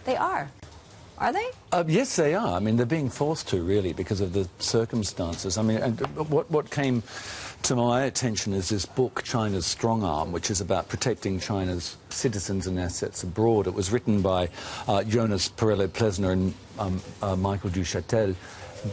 They are. Are they? Yes, they are. I mean, they're being forced to, really, because of the circumstances. I mean, and what came to my attention is this book, China's Strong Arm, which is about protecting China's citizens and assets abroad. It was written by Jonas Perello-Plesner and Michael Duchatel,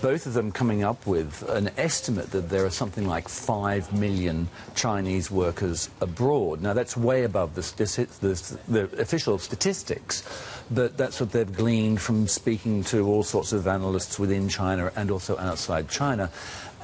both of them coming up with an estimate that there are something like 5 million Chinese workers abroad. Now, that's way above the official statistics, but that's what they've gleaned from speaking to all sorts of analysts within China and also outside China.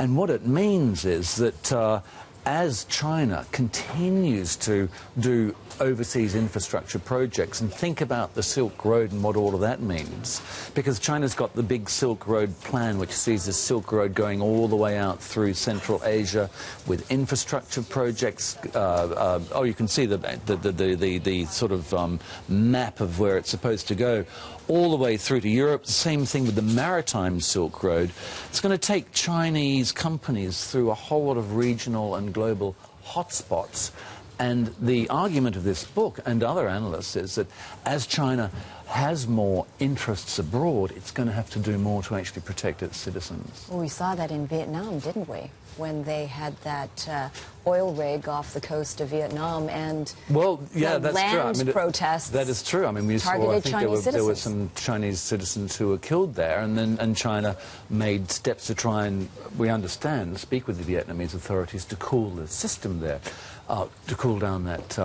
And what it means is that as China continues to do overseas infrastructure projects, and think about the Silk Road and what all of that means, because China's got the big Silk Road plan, which sees the Silk Road going all the way out through Central Asia with infrastructure projects. You can see the sort of map of where it's supposed to go, all the way through to Europe. The same thing with the maritime Silk Road. It's going to take Chinese companies through a whole lot of regional and global hotspots. And the argument of this book and other analysts is that as China has more interests abroad, it's going to have to do more to actually protect its citizens. Well, we saw that in Vietnam, didn't we? When they had that oil rig off the coast of Vietnam and that's true. I mean, protests. That is true. I mean, we saw, I think there were some Chinese citizens who were killed there, and China made steps to try and, we understand, speak with the Vietnamese authorities to cool the system there, to cool down that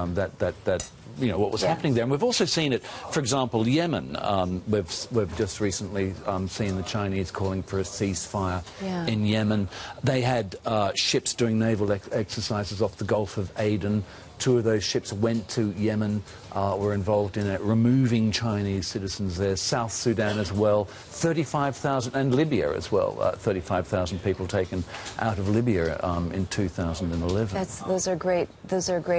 what was happening there. And we've also seen it, for example, Yemen. We've just recently seen the Chinese calling for a ceasefire in Yemen. They had ships doing naval exercises off the Gulf of Aden. 2 of those ships went to Yemen, were involved in it, removing Chinese citizens there. South Sudan as well, 35,000, and Libya as well, 35,000 people taken out of Libya in 2011. Those are great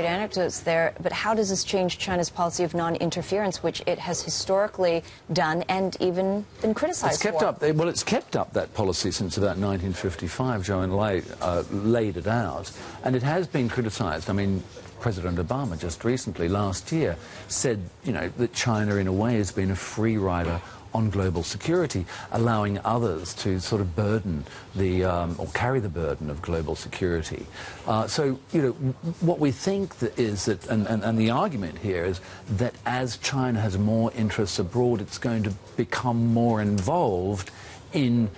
anecdotes there. But how does this change China's policy of non-interference, which it has historically done and even been criticized for? Well, it's kept up that policy since about 1955. Zhou Enlai laid it out, and it has been criticized. I mean, President Obama just recently, last year, said, that China in a way has been a free rider on global security, allowing others to sort of burden or carry the burden of global security. So, what we think is that, and the argument here is that as China has more interests abroad, it's going to become more involved in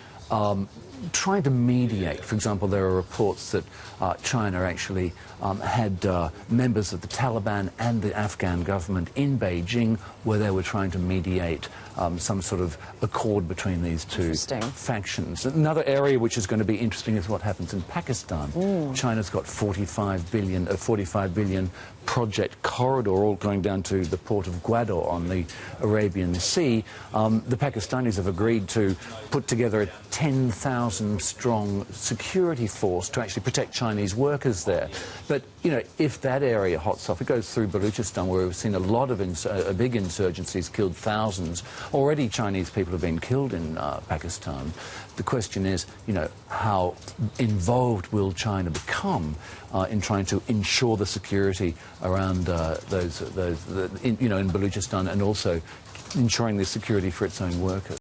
trying to mediate. For example, there are reports that China actually had members of the Taliban and the Afghan government in Beijing, where they were trying to mediate some sort of accord between these two factions. Another area which is going to be interesting is what happens in Pakistan. China's got 45 billion project corridor all going down to the port of Gwadar on the Arabian Sea. The Pakistanis have agreed to put together a 10,000 strong security force to actually protect Chinese workers there. But, if that area hots off, it goes through Baluchistan, where we've seen a lot of big insurgencies, killed thousands. Already Chinese people have been killed in Pakistan. The question is, how involved will China become in trying to ensure the security around in Baluchistan, and also ensuring the security for its own workers?